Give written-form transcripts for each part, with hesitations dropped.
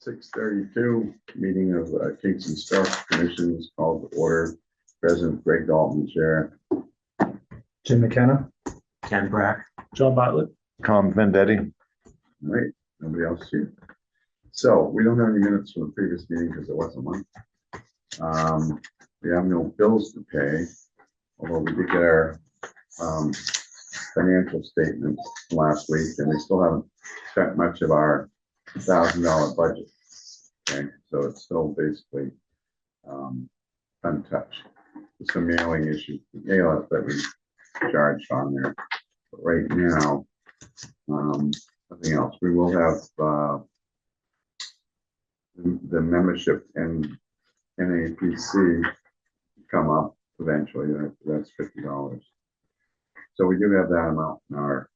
6:32, meeting of Kingston Staff Commission is called to order. President Greg Dalton, Chair. Jim McKenna, Ken Brack. John Bartlett. Tom Vendetti. All right, nobody else here. So we don't have any minutes from the previous meeting because it wasn't one. We have no bills to pay, although we did get our financial statements last week, and we still haven't spent much of our $1,000 budget. Okay, so it's still basically untouched. There's some mailing issues, that we charged on there. But right now, nothing else. We will have the membership in NAPC come up eventually. That's $50. So we do have that amount in our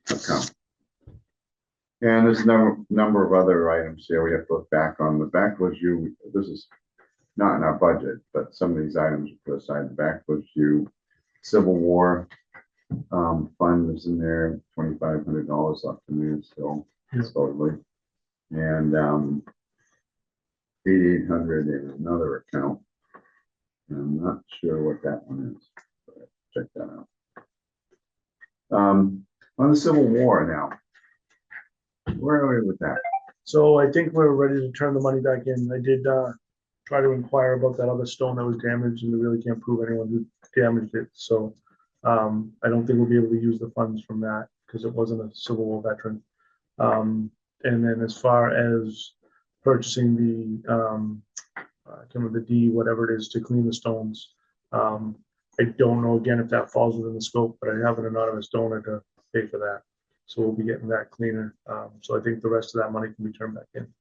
account. And there's a number of other items here we have to look back on. The back was you. This is not in our budget, but some of these items we put aside. The back was you. Civil War fund is in there. $2,500 left in there still, supposedly, and 8,800 in another account. I'm not sure what that one is. But check that out. On the Civil War now. Where are we with that? So I think we're ready to turn the money back in. I did try to inquire about that other stone that was damaged, and we really can't prove anyone who damaged it. So I don't think we'll be able to use the funds from that because it wasn't a Civil War veteran. And then as far as purchasing the the D, whatever it is, to clean the stones, I don't know again if that falls within the scope, but I have an anonymous donor to pay for that. So we'll be getting that cleaner. So I think the rest of that money can be turned back in.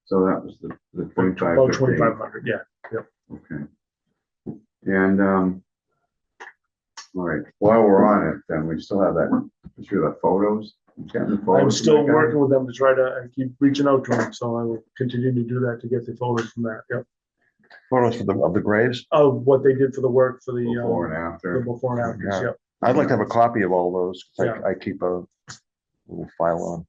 So that was the 25. About 2,500, yeah. Yep. Okay. And all right, while we're on it, then we still have that picture of the photos. I'm still working with them to try to, I keep reaching out to them, so I will continue to do that to get the photos from that. Yep. Photos of the graves. Of what they did for the work for the before and after. the before and afters. Yeah. Yep. I'd like to have a copy of all those. Yeah. I keep a little file on.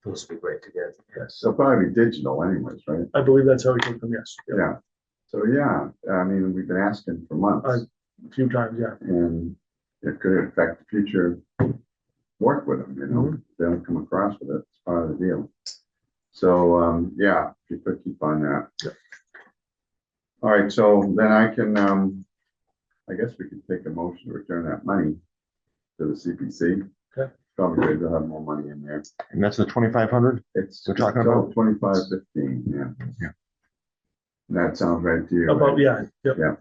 Those would be great to get. Yes. So probably digital anyways, right? I believe that's how we took them. Yes. Yep. Yeah. So yeah, I mean, we've been asking for months. A few times. Yeah. And it could affect future work with them, you know, they don't come across with it. It's part of the deal. So yeah, if you could keep on that. Yep. All right, so then I can I guess we could take a motion to return that money to the CPC. Okay. Probably good to have more money in there. And that's the 2,500. It's We're talking about 2515. Yeah. That sounds right to you. About right? yeah. Yep. Yeah.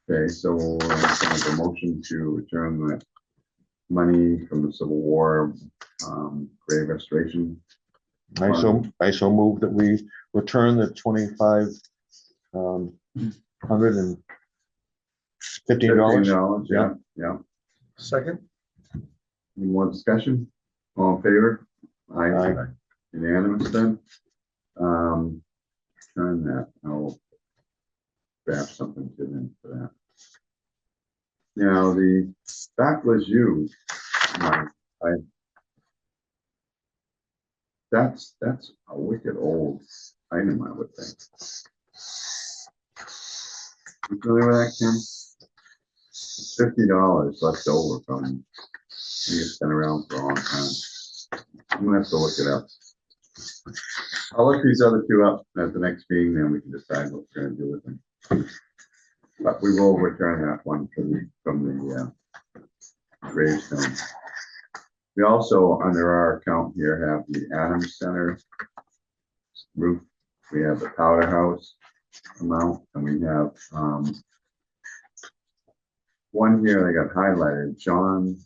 Okay, so make a motion to return the money from the Civil War grave restoration. I so move that we return the $2,515. Yeah, yeah. Second. Any more discussion? All in favor? Aye. Unanimous then. Turn that. I'll draft something to them for that. Now the backless you. That's a wicked old item, I would think. You familiar with that, Kim? $50 left over from. It's been around for a long time. I'm gonna have to look it up. I'll look these other two up at the next meeting, then we can decide what we're gonna do with them. But we will return that one from the gravestone. We also, under our account here, have the Adams Center roof. We have the Powder House amount, and we have one here they got highlighted, John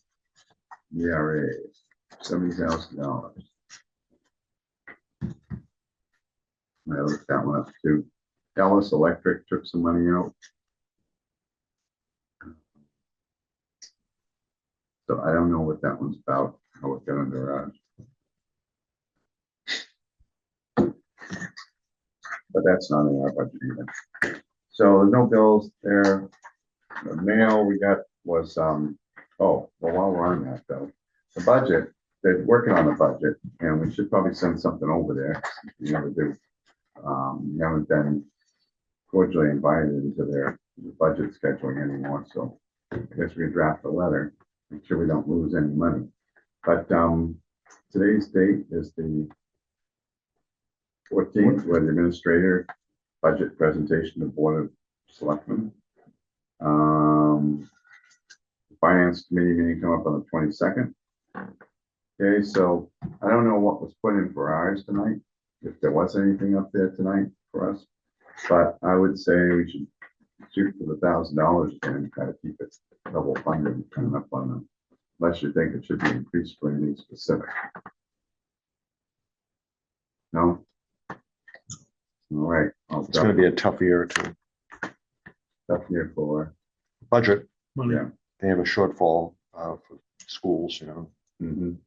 ERA, $70,000. I looked that one up too. Ellis Electric took some money out. So I don't know what that one's about, how it got under ours. But that's not in our budget either. So there's no bills there. The mail we got was oh, well, while we're on that though, the budget they're working on the budget, and we should probably send something over there. You never do. You haven't been fortunately invited into their budget scheduling anymore, so I guess we draft a letter, make sure we don't lose any money. But today's date is the 14th, where the administrator budget presentation to Board of Selectmen. Finance committee meeting come up on the 22nd. Okay, so I don't know what was put in for ours tonight, if there was anything up there tonight for us, but I would say we should shoot for the $1,000 again and try to keep it double funded coming up on them, unless you think it should be increased for anything specific. No? All right. It's gonna be a tough year to Tough year for, budget. Money. yeah. They have a shortfall for schools, you know. Mhm.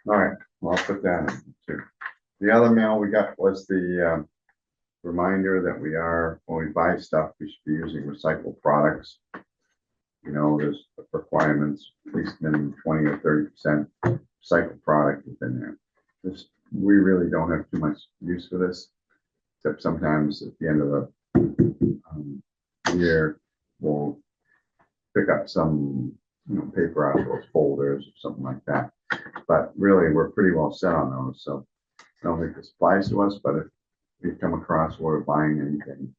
All right, well, I'll put that in too. The other mail we got was the reminder that we are, when we buy stuff, we should be using recycled products. You know, there's requirements, at least minimum 20 or 30% recycled product within there. This, we really don't have too much use for this, except sometimes at the end of the year, we'll pick up some, you know, paper out of those folders or something like that. But really, we're pretty well set on those, so I don't think this applies to us, but if we come across where we're buying anything,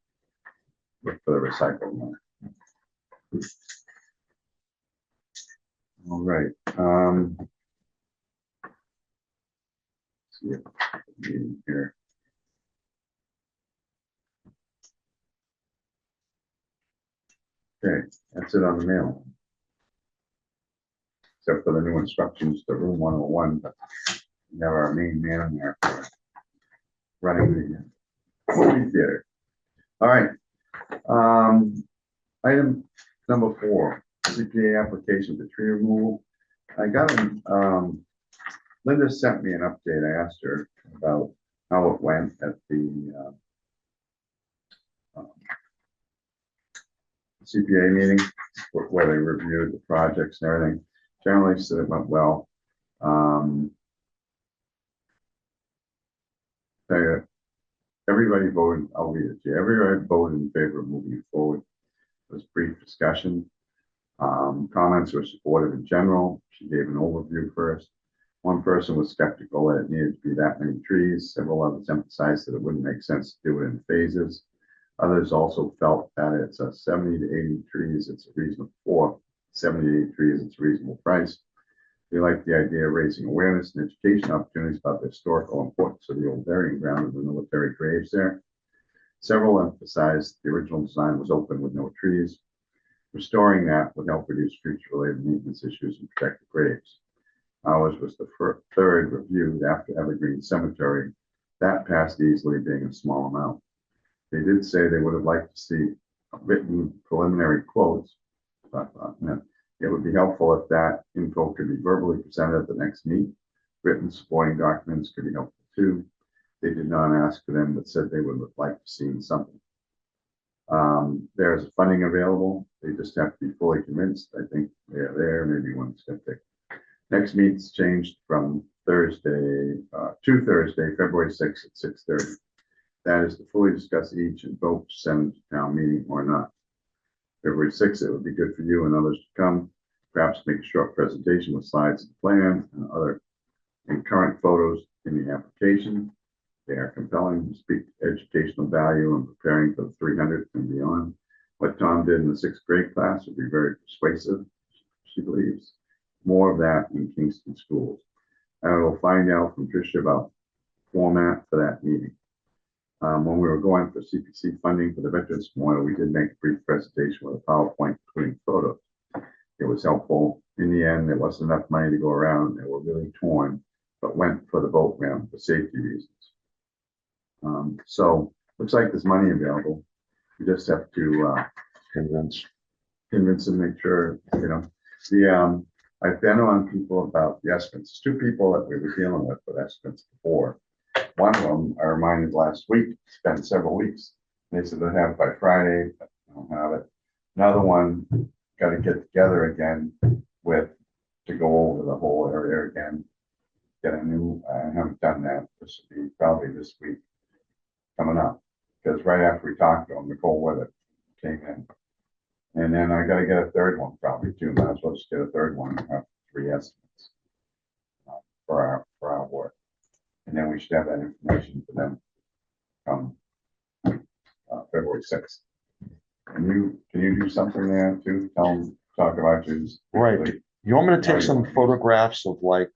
look for the recycled one. All right. See if here. Okay, that's it on the mail. Except for the new instructions to room 101, but we have our main man in there for running the movie theater. All right. Item number 4, CPA application for tree removal. I got Linda sent me an update. I asked her about how it went at the CPA meeting, where they reviewed the projects and everything. Generally said it went well. Everybody voted, I'll read it to you. Everybody voted in favor of moving forward. It was brief discussion. Comments were supportive in general. She gave an overview first. One person was skeptical that it needed to be that many trees. Several others emphasized that it wouldn't make sense to do it in phases. Others also felt that it's a 70 to 80 trees. It's a reasonable for 70 to 80 trees. It's a reasonable price. They like the idea of raising awareness and education opportunities about the historical importance of the old burying ground and the military graves there. Several emphasized the original design was open with no trees. Restoring that would help reduce future-related maintenance issues and protect the graves. Ours was the third reviewed after Evergreen Cemetery. That passed easily, being a small amount. They did say they would have liked to see written preliminary quotes. It would be helpful if that info could be verbally presented at the next meet. Written supporting documents could be helpful too. They did not ask for them, but said they would have liked to see something. There's funding available. They just have to be fully convinced. I think they're there. Maybe one skeptic. Next meet's changed from Thursday to Thursday, February 6th at 6:30. That is to fully discuss each and vote to send to town meeting or not. February 6th, it would be good for you and others to come. Perhaps make a short presentation with slides of the plan and other and current photos in the application. They are compelling, speak educational value and preparing for the 300 and beyond. What Tom did in the 6th grade class would be very persuasive, she believes. More of that in Kingston schools. I will find out from Tricia about format for that meeting. When we were going for CPC funding for the Veterans Memorial, we did make a brief presentation with a PowerPoint including photos. It was helpful. In the end, there wasn't enough money to go around. They were really torn, but went for the boat ramp for safety reasons. So looks like there's money available. You just have to convince them, make sure, you know. I've been on people about the estimates. 2 people that we were dealing with estimates before. One of them, I reminded last week, spent several weeks. They said they'll have it by Friday, but I don't have it. Another one, got to get together again with to go over the whole area again. Get a new, I haven't done that, this will be probably this week coming up. Because right after we talked to them, the cold weather came in. And then I gotta get a third one probably too, might as well just get a third one and have 3 estimates for our work. And then we should have that information for them come February 6th. Can you do something there too? Talk about yours. Right. You want me to take some photographs of like,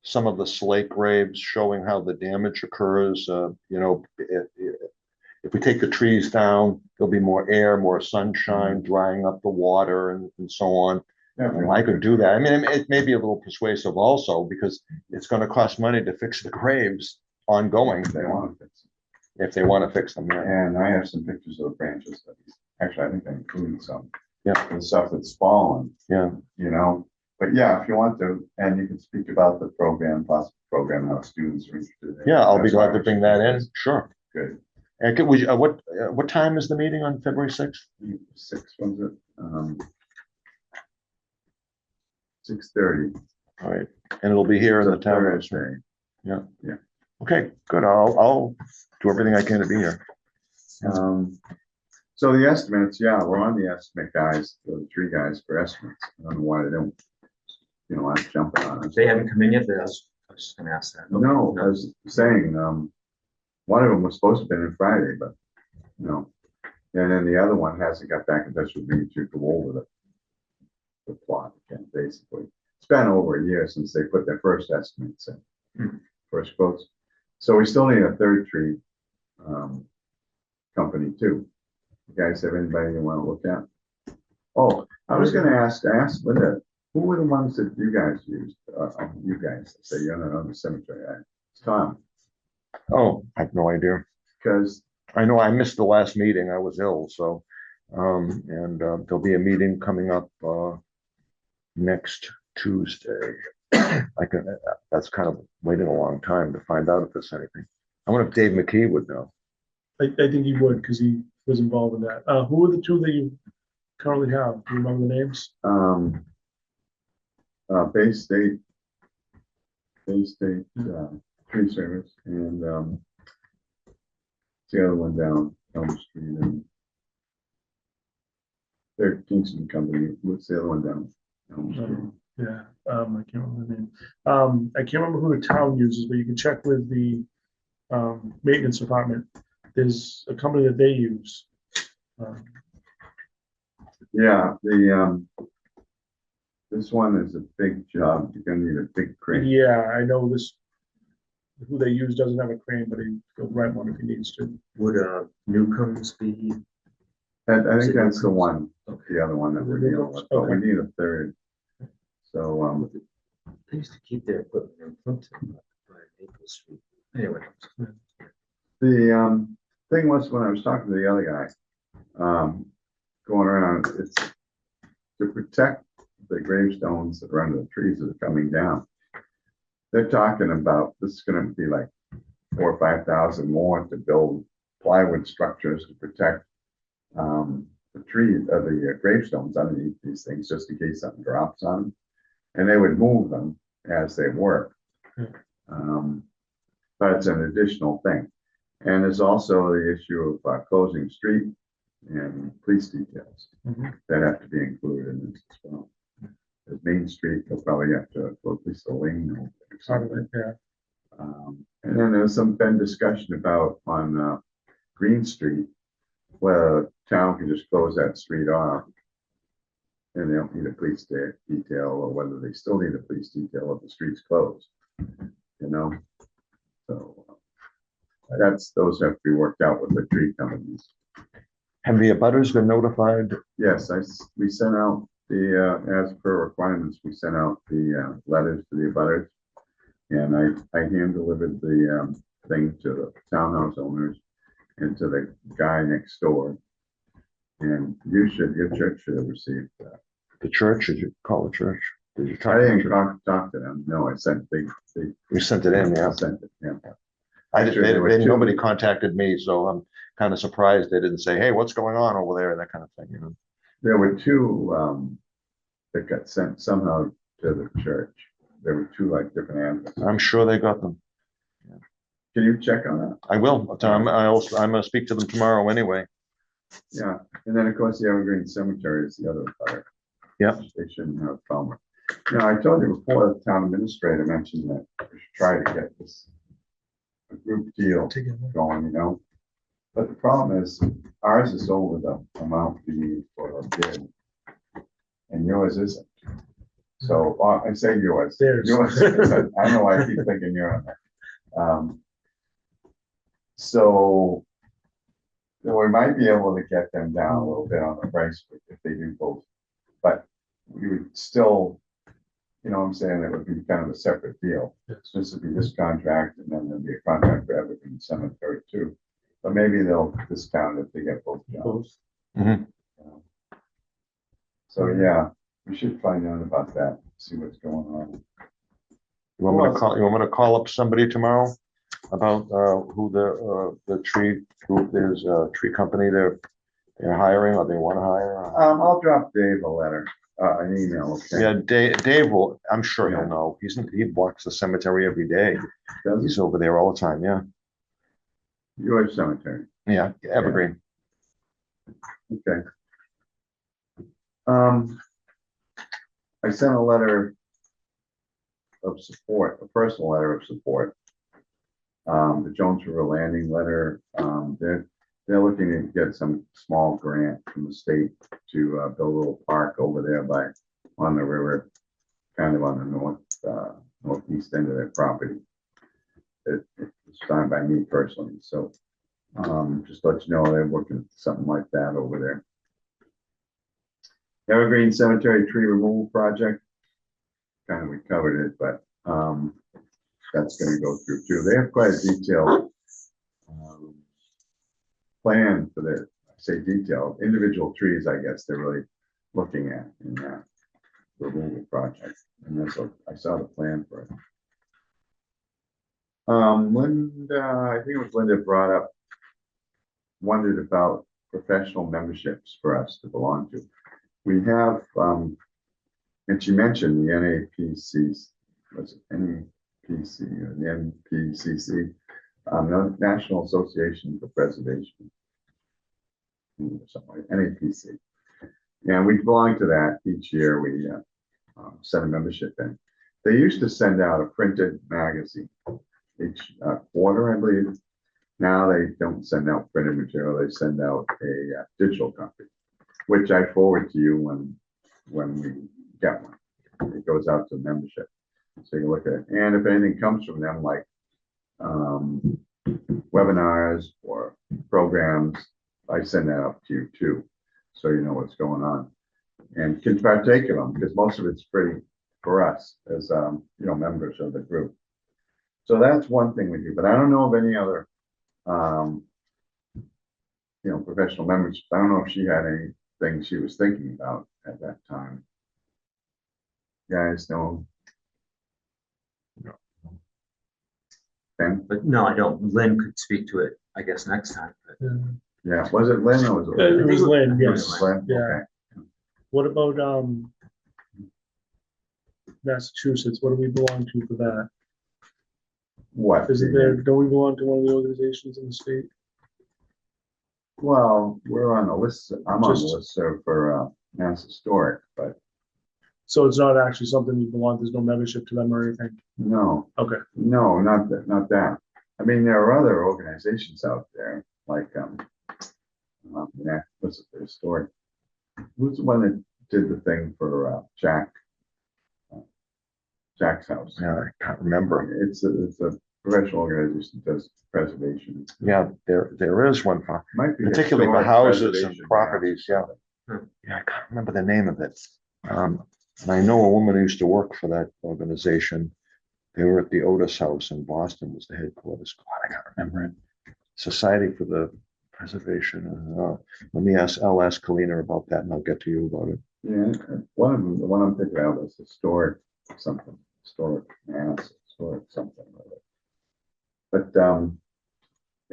some of the slate graves showing how the damage occurs? You know, if we take the trees down, there'll be more air, more sunshine, drying up the water and so on. Yeah, I could do that. I mean, it may be a little persuasive also because it's going to cost money to fix the graves ongoing if they want to fix it. if they want to fix them. Yeah. And I have some pictures of the branches that actually I think I included some. Yeah. The stuff that's fallen. Yeah. You know, but yeah, if you want to, and you can speak about the program, possible program, how students are interested in it. Yeah, I'll be That's glad why to we bring should that do in. this. Sure. Good. And what time is the meeting on February 6th? 6, was it? 6:30. All right, and it'll be here in the It's a town. Thursday. Okay, good. I'll do everything I can to be here. So the estimates, yeah, we're on the estimate guys, the 3 guys for estimates. I don't know why they don't, I'm jumping on it. They haven't come in yet, I was just gonna ask that. No, I was saying, one of them was supposed to have been in Friday, but no. And then the other one hasn't got back in touch with me to go over the plot again, basically. It's been over a year since they put their first estimates in, first quotes. So we still need a third tree company too. You guys have anybody you want to look at? Oh, I was gonna ask Linda, who were the ones that you guys used? You guys, say you're not on the cemetery, it's Tom, Oh, I have no idea. because I know I missed the last meeting. I was ill, so, there'll be a meeting coming up, next Tuesday. That's kind of waiting a long time to find out if there's anything. I wonder if Dave McKee would know. I think he would, because he was involved in that. Who are the 2 that you currently have? Do you remember the names? Bay State Tree Service, and the other one down Elm Street, and their Kingston company. What's the other one down Elm Street? Yeah, I can't remember the name. I can't remember who the town uses, but you can check with the maintenance department. There's a company that they use. Yeah, this one is a big job. You're gonna need a big crane. Yeah, I know this. Who they use doesn't have a crane, but he'll rent one if he needs to. Would Newcombs be? I think that's the one, the other one that we're dealing with, but we Okay. need a third. So, They used to keep their equipment in Plimpton by Maple Street. Anyway. the thing was, when I was talking to the other guy, going around, it's to protect the gravestones that are under the trees that are coming down. They're talking about, this is gonna be like 4,000 or 5,000 more to build plywood structures to protect the the gravestones underneath these things, just in case something drops on them. And they would move them as they work. But it's an additional thing. And there's also the issue of closing the street and police details that have to be included in this as well. The Main Street, they'll probably have to go at least a lane or something. Yeah. And then there's been discussion about on Green Street, whether the town can just close that street off and they don't need a police detail, or whether they still need a police detail if the street's closed, So those have to be worked out with the tree companies. Have the abutters been notified? Yes, we sent out the, as per requirements, we sent out the letters to the abutters. And I hand delivered the thing to the townhouse owners and to the guy next door. And your church should have received that. The church? Did you call the church? Did you talk? I to the didn't church? talk to them. No, I sent You sent it in, yeah. sent it, yeah. Actually, there were two. nobody contacted me, so I'm kind of surprised they didn't say, hey, what's going on over there, that kind of thing, There were 2 that got sent somehow to the church. There were two like different addresses. I'm sure they got them. Can you check on that? I will. I'm gonna speak to them tomorrow anyway. Yeah, and then of course the Evergreen Cemetery is the other part. Yep. They shouldn't have a problem. You know, I told you before, the town administrator mentioned that we should try to get this a group deal going, you know? But the problem is ours is over the amount we need for a bid. And yours isn't. So I say yours. Theirs. Yours. I don't know why I keep thinking you're on there. So we might be able to get them down a little bit on the price if they do both. But we would still, you know what I'm saying, it would be kind of a separate deal. Yes. This would be this contract and then there'd be a contract for Evergreen Cemetery too. But maybe they'll discount if they get both jobs. Mhm. You know. So yeah, we should find out about that, see what's going on. You want me to call up somebody tomorrow about who the tree group is, tree company they're hiring or they want to hire? I'll drop Dave a letter, an email, okay? Yeah, Dave will, I'm sure Yeah. he'll know. He walks the cemetery every day. Does He's he? over there all the time, yeah. Your cemetery, Yeah, Evergreen. okay. I sent a letter of support, a personal letter of support. The Jones River Landing letter, they're looking to get some small grant from the state to build a little park over there on the river, kind of on the northeast end of their property. It's signed by me personally, so just let you know they're working at something like that over there. Evergreen Cemetery Tree Removal Project, kind of we covered it, but that's going to go through too. They have quite a detailed plan for their, I say detailed, individual trees, I guess they're really looking at in that removal project. And that's what I saw the plan for it. Linda, I think it was Linda brought up, wondered about professional memberships for us to belong to. We have, and she mentioned the NAPC, was it NAPC or the NPCC, the National Association for Preservation, something like NAPC. And we belong to that each year. We send a membership in. They used to send out a printed magazine each quarter, I believe. Now they don't send out printed material. They send out a digital copy, which I forward to you when we get one. It goes out to membership. So you can look at it. And if anything comes from them, like webinars or programs, I send that up to you too, so you know what's going on. And can partake in them, because most of it's free for us as members of the group. So that's one thing we do, but I don't know of any other professional members. I don't know if she had anything she was thinking about at that time. You guys know? Ben? But no, I don't. Lynn could speak to it, I guess, next time. But Yeah, was it Lynn or was it? It was Lynn, I think it yes. was Lynn? Yeah. Okay. What about Massachusetts? What do we belong to for that? What? Isn't there, don't we belong to one of the organizations in the state? Well, we're on the list. I'm on the Just- list for Mass Historic, but So it's not actually something we belong, there's no membership to them or anything? no, Okay. no, not that. I mean, there are other organizations out there, like what's it, the historic? Who's the one that did the thing for Jack's house? Yeah, I can't remember. It's a professional organization that does preservation. Yeah, there is one for, Might be particularly for historic houses and preservation, properties, yeah. Yeah, I can't remember the name of it. And I know a woman who used to work for that organization. They were at the Otis House in Boston, was the headquarters. God, I can't remember it. Society for the Preservation. I'll ask Kalina about that and I'll get to you about it. Yeah, one of them, the one I'm thinking of is historic something, historic something. But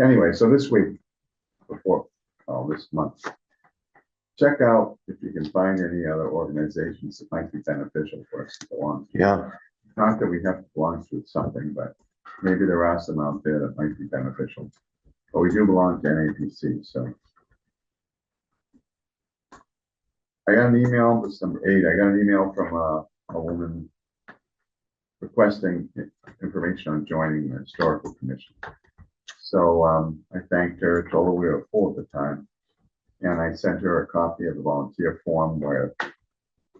anyway, so this week, this month, check out if you can find any other organizations that might be beneficial for us to belong to. Yeah, Not that we have to belong to something, but maybe there are some out there that might be beneficial. But we do belong to NAPC, so. I got an email, this is number 8, I got an email from a woman requesting information on joining the historical commission. So I thanked her, told her we were full at the time, and I sent her a copy of the volunteer form where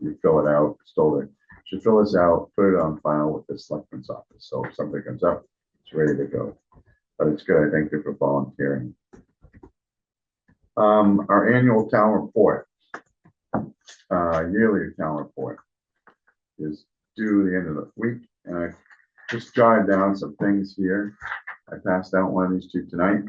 you fill it out, told her, she fill this out, put it on file with the selectman's office, so if something comes up, it's ready to go. But it's good, I thank you for volunteering. Our annual town report, yearly town report is due the end of the week, and I just jotted down some things here. I passed out one of these to you tonight.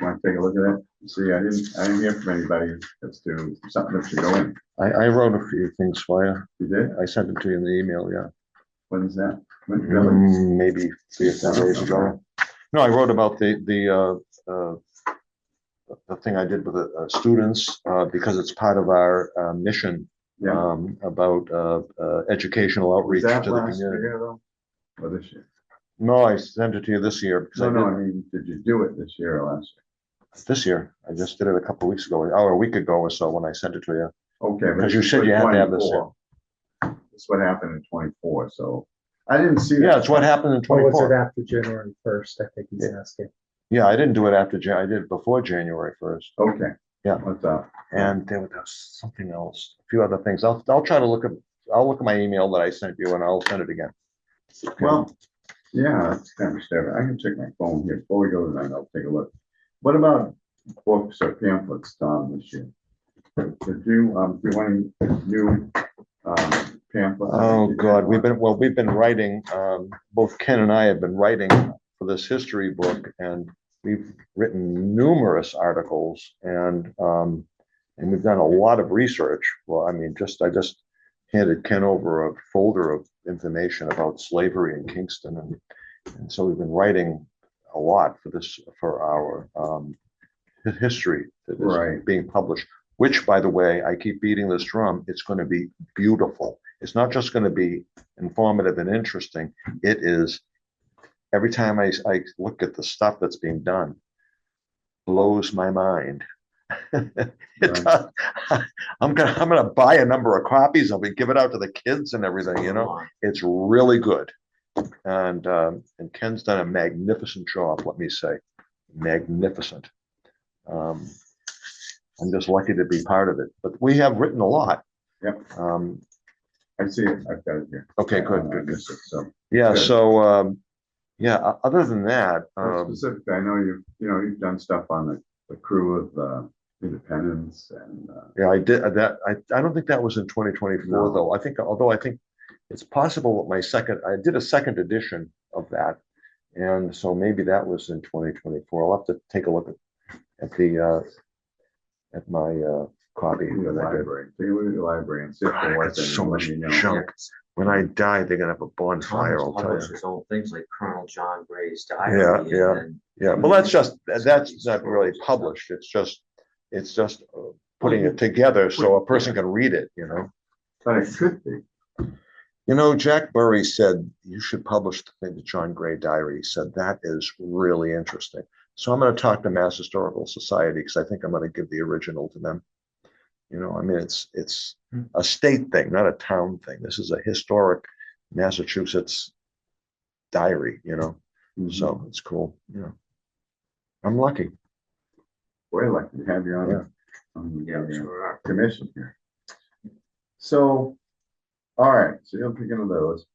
Want to take a look at it? See, I didn't hear from anybody as to something that should go in. I wrote a few things for you. You did? I sent it to you in the email, yeah. When is that? When, really? Maybe 3 or 4 days ago. No, I wrote about the thing I did with the students, because it's part of our mission, Yeah. about educational outreach Was that to the last community. year though? Or this year? No, I sent it to you this year, because No, I I mean, did you do it this year or last year? did this year. I just did it a couple of weeks ago, or a week ago or so when I sent it to you. Okay. Because you said you had to have this. 24. That's what happened in 24, so I didn't see that. Yeah, it's what happened in Or was it 24. after January 1st? I think he's asking. Yeah, I didn't do it after I did it before January 1st. Okay. Yeah. What's up? And there was something else, a few other things. I'll try to I'll look at my email that I sent you and I'll send it again. Well, yeah, that's kind of stuff. I can check my phone here before we go tonight. I'll take a look. What about books or pamphlets, Tom, this year? Did you do any new pamphlets? Oh, God, we've been writing, both Ken and I have been writing for this history book, and we've written numerous articles, and we've done a lot of research. Well, I mean, I just handed Ken over a folder of information about slavery in Kingston, and so we've been writing a lot for our history that is Right. being published. Which, by the way, I keep beating this drum, it's going to be beautiful. It's not just going to be informative and interesting. It is, every time I look at the stuff that's being done, blows my mind. I'm gonna buy a number of copies of it, give it out to the kids and everything, you know. It's really good. And Ken's done a magnificent job, let me say. Magnificent. I'm just lucky to be part of it, but we have written a lot. Yep. I see it. I've got it here. Okay, good. I missed it, so Yeah, good. so yeah, other than that, specifically, I know you've done stuff on the crew of Independence and yeah, I did that. I don't think that was in 2024 No. though. Although I think it's possible that I did a second edition of that. And so maybe that was in 2024. I'll have to take a look at my copy. your that I did. library. Take a look at your library and see if God, there I was got any. so Let much me know. junk. When I die, they're gonna have a bonfire, I'll tell Published you. his own things like Colonel John Gray's Yeah, diary. yeah. And then Yeah, well, that's not really published. It's just putting it together so a person can read it, you know. But it could be. You know, Jack Burry said you should publish the John Gray diary. He said that is really interesting. So I'm going to talk to Mass Historical Society because I think I'm going to give the original to them. You know, I mean, it's a state thing, not a town thing. This is a historic Massachusetts diary, you know. So it's cool. You know, I'm lucky. We're lucky to have you on Yeah. the sure are. commission here. So, all right, so you'll pick into those.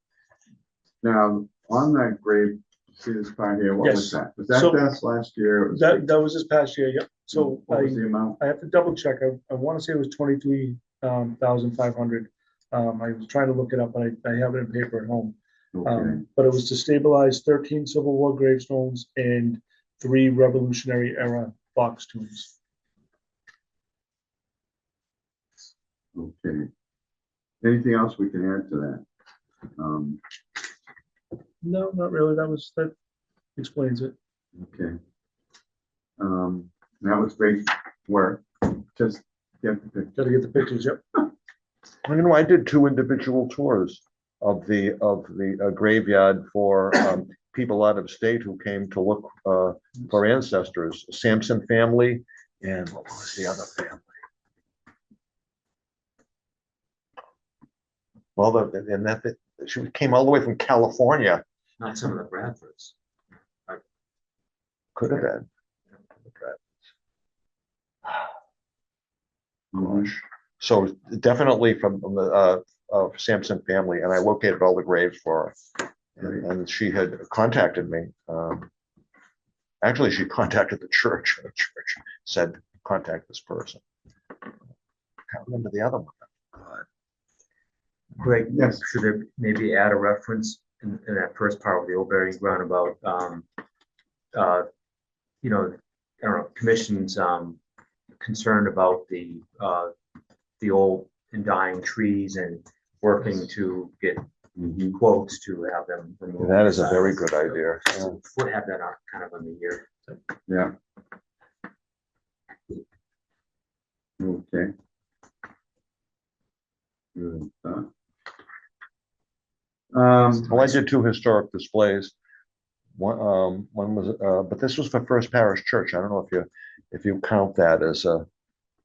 Now, on that grade, see this part here, what was Yes. that? Was that So- this last year? It was That was this past year, yep. So what was the amount? I have to double check. I want to say it was 23,500. I was trying to look it up, but I have it in paper at home. Okay, But it was to stabilize 13 Civil War gravestones and 3 Revolutionary era box tombs. okay. Anything else we can add to that? No, not really. That explains it. Okay. That was great work. Just Get the picture. Gotta get the pictures, yep. You know, I did 2 individual tours of the graveyard for people out of state who came to look for ancestors, Sampson family, and what was the other family? Well, she came all the way from California. Not some of the Bradfords. Could have been. Gosh. So definitely from the Sampson family, and I located all the graves for her. And she had contacted me. Actually, she contacted the church. The church said, contact this person. Can't remember the other one. Greg, Yes. should there maybe add a reference in that first part of the old burying ground about, you know, I don't know, commission's concern about the old and dying trees and working to get quotes to have them removed. That is a very good idea. Yeah. We'll have that on kind of on the year. Yeah. Okay. Good stuff. Well, I did 2 historic displays. One was, but this was for First Parish Church. I don't know if you count that as a.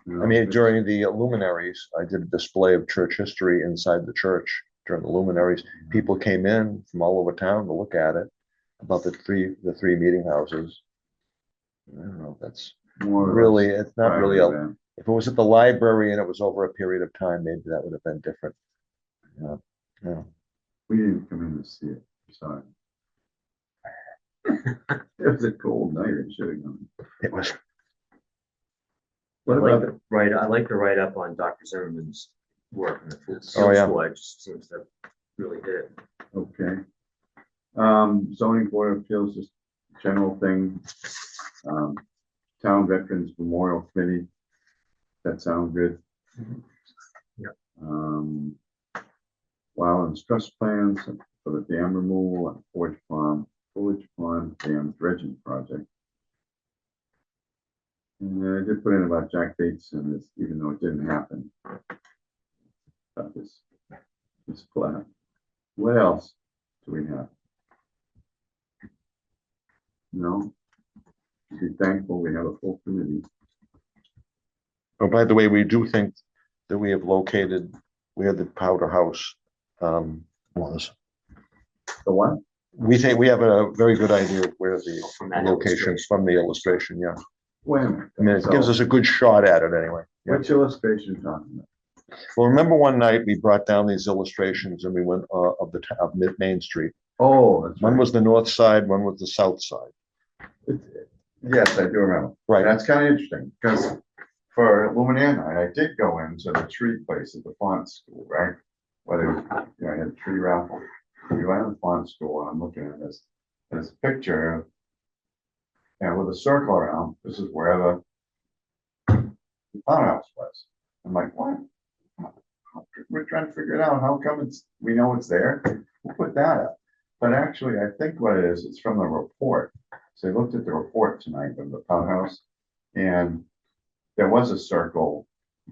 I mean, during the luminaries, I did a display of church history inside the church during the luminaries. People came in from all over town to look at it, about the three meeting houses. I don't know. That's more really, it's not really event. if it was at the library and it was over a period of time, maybe that would have been different. Yeah. Yeah. We didn't come in to see it. Sorry. It was a cold night. It should have gone. It was. I What like about the write. I like the write up on Dr. Zimmerman's work in the field Oh, yeah. school. It just seems to really hit it. Okay. Zoning board of appeals, just general thing. Town Veterans Memorial Committee. That sounds good. Yeah. Wildland stress plans for the dam removal and Forge Pond Dam dredging project. And I did put in about Jack Bates and this, even though it didn't happen. About this plan. What else do we have? No. Be thankful we have a full committee. Oh, by the way, we do think that we have located where the powder house was. The what? We think we have a very good idea of where the From that location illustration. from the illustration. Yeah, Wait a minute. I mean, it gives us a good shot at it anyway. Yeah. Which illustration you talking about? Well, remember one night we brought down these illustrations and we went of Main Street. Oh, that's One right. was the north side, one was the south side. Yes, I do remember. Right. That's kind of interesting because for Luminaire night, I did go into the tree place at the font school, right? Whether, you know, I had a tree raffle. We went to the font school and I'm looking at this picture. And with a circle around, this is where the font house was. I'm like, what? We're trying to figure it out. How come we know it's there? We'll put that up. But actually, I think what it is, it's from the report. So I looked at the report tonight of the font house, and there was a circle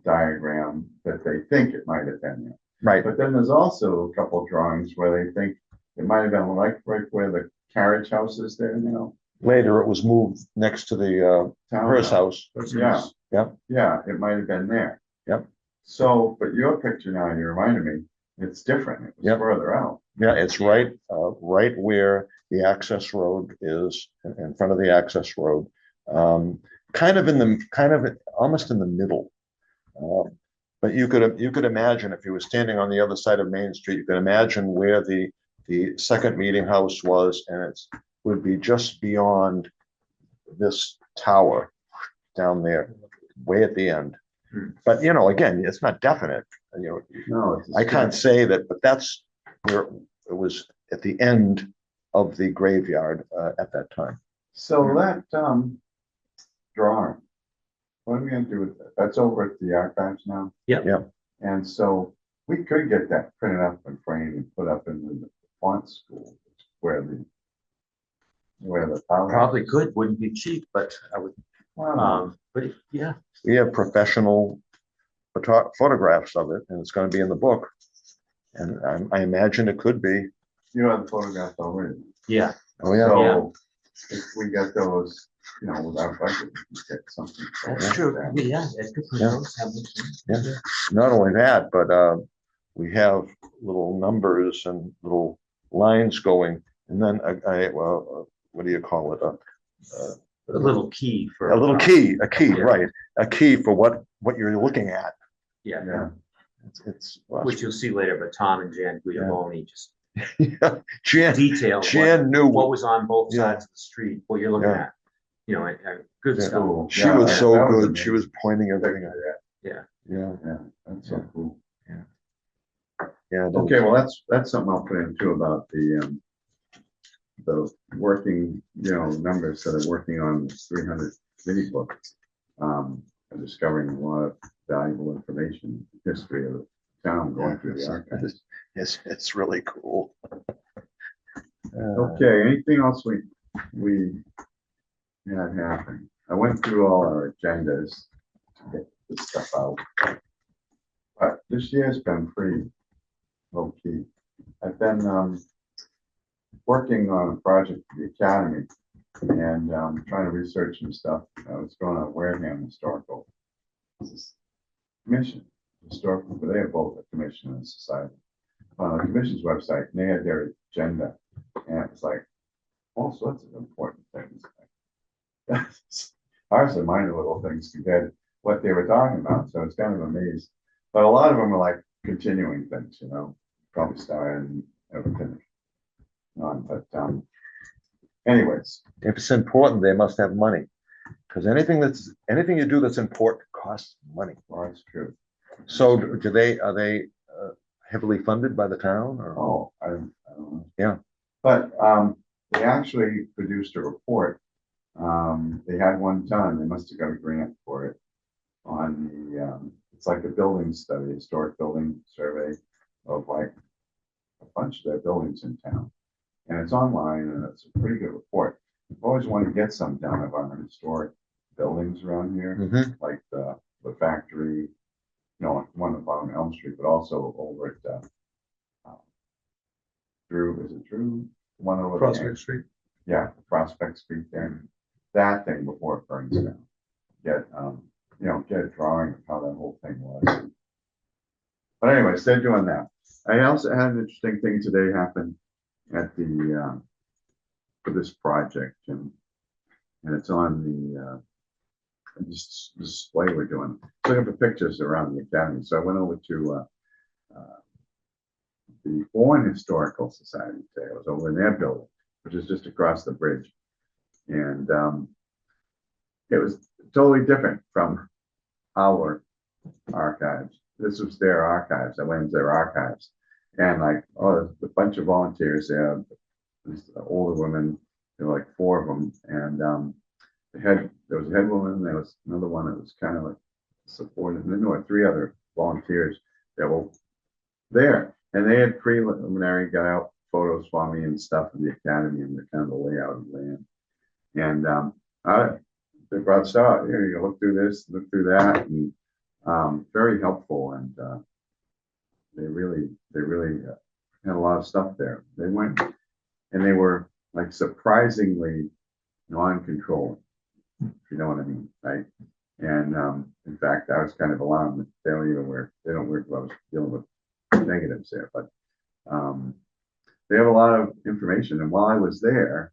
diagram that they think it might have been there. Right. But then there's also a couple of drawings where they think it might have been like right where the carriage house is there now. Later, it was moved next to the Hearst house. Yeah. Yep. Yeah, it might have been there. Yep. So, but your picture now, you reminded me, it's different. It was Yep. further out. Yeah, it's right where the access road is, in front of the access road, almost in the middle. But you could imagine if you were standing on the other side of Main Street, you could imagine where the second meeting house was, and it would be just beyond this tower down there, way at the end. But you know, again, it's not definite. You know, No, it's I can't say that, but that's where it was at the end of the graveyard at that time. So that drawing, what are we gonna do with that? That's over at the archives now. Yeah. Yeah. And so we could get that printed up and framed and put up in the font school where the power Probably is. could, wouldn't be cheap, but I would, Wow. but yeah, We have professional photographs of it, and it's gonna be in the book. And I imagine it could be. You have the photographs already. Yeah, Oh, yeah. So if we get those, you know, with our budget, we get something. that's true. Yeah, it could put Yeah. those, have them. Not only that, but we have little numbers and little lines going, and then well, what do you call it? A little key for. A little key, Yeah. right? A key for what you're looking at. Yeah, Yeah, It's which you'll see later, but Tom and Jan Guglielmone just yeah. detailed Jan knew what was on both Yeah. sides of the street, what you're looking Yeah. at. You know, and good Yeah. stuff. cool. She Yeah, was that- so that was good. She was amazing. pointing everything out. Yeah. Yeah, Yeah, that's so Yeah. cool. yeah. Okay, well, that's something I'll put in too about the working, you know, numbers that are working on 300 mini books. And discovering a lot of valuable information, history of the town going through the archives. It's really cool. Okay, anything else we had happen? I went through all our agendas to get this stuff out. But this year's been pretty low key. I've been working on a project for the academy and trying to research some stuff. I was going on Wareham Historical Commission, historical, but they have both a commission and a society. On the commission's website, and they had their agenda, and it was like all sorts of important things. Ours are minor little things compared to what they were talking about, so it's kind of amazing. But a lot of them are like continuing things, you know, probably started and never finished. But anyways, If it's important, they must have money. Because anything you do that's important costs money. well, that's true. So are they heavily funded by the town or? Oh, I don't know. Yeah. But they actually produced a report. They had one done, they must have got a grant for it on it's like a building study, historic building survey of like a bunch of their buildings in town. And it's online and it's a pretty good report. I've always wanted to get some down of our historic buildings around here, Mhm. like the factory, you know, one up on Elm Street, but also over at Drew, is it Drew? One over there. Prospect Street. Yeah, Prospect Street there. That thing before it burns down. Get, you know, get a drawing of how that whole thing was. But anyways, they're doing that. I also had an interesting thing today happen at the, for this project, and it's on the, display we're doing. Looking for pictures around the academy. So I went over to, the Bourne Historical Society today. I was over in their building, which is just across the bridge. And it was totally different from our archives. This was their archives. I went into their archives and like, oh, there's a bunch of volunteers there. These older women, there were like 4 of them. And there was a head woman, there was another one that was kind of like supported. And then there were 3 other volunteers that were there. And they had preliminary got out photos for me and stuff of the academy and the kind of the layout of land. And they brought stuff, here, you look through this, look through that, and very helpful. And they really had a lot of stuff there. They went and they were like surprisingly non-controlling, if you know what I mean, right? And in fact, I was kind of alarmed that they don't work when I was dealing with negatives there, but they have a lot of information. And while I was there,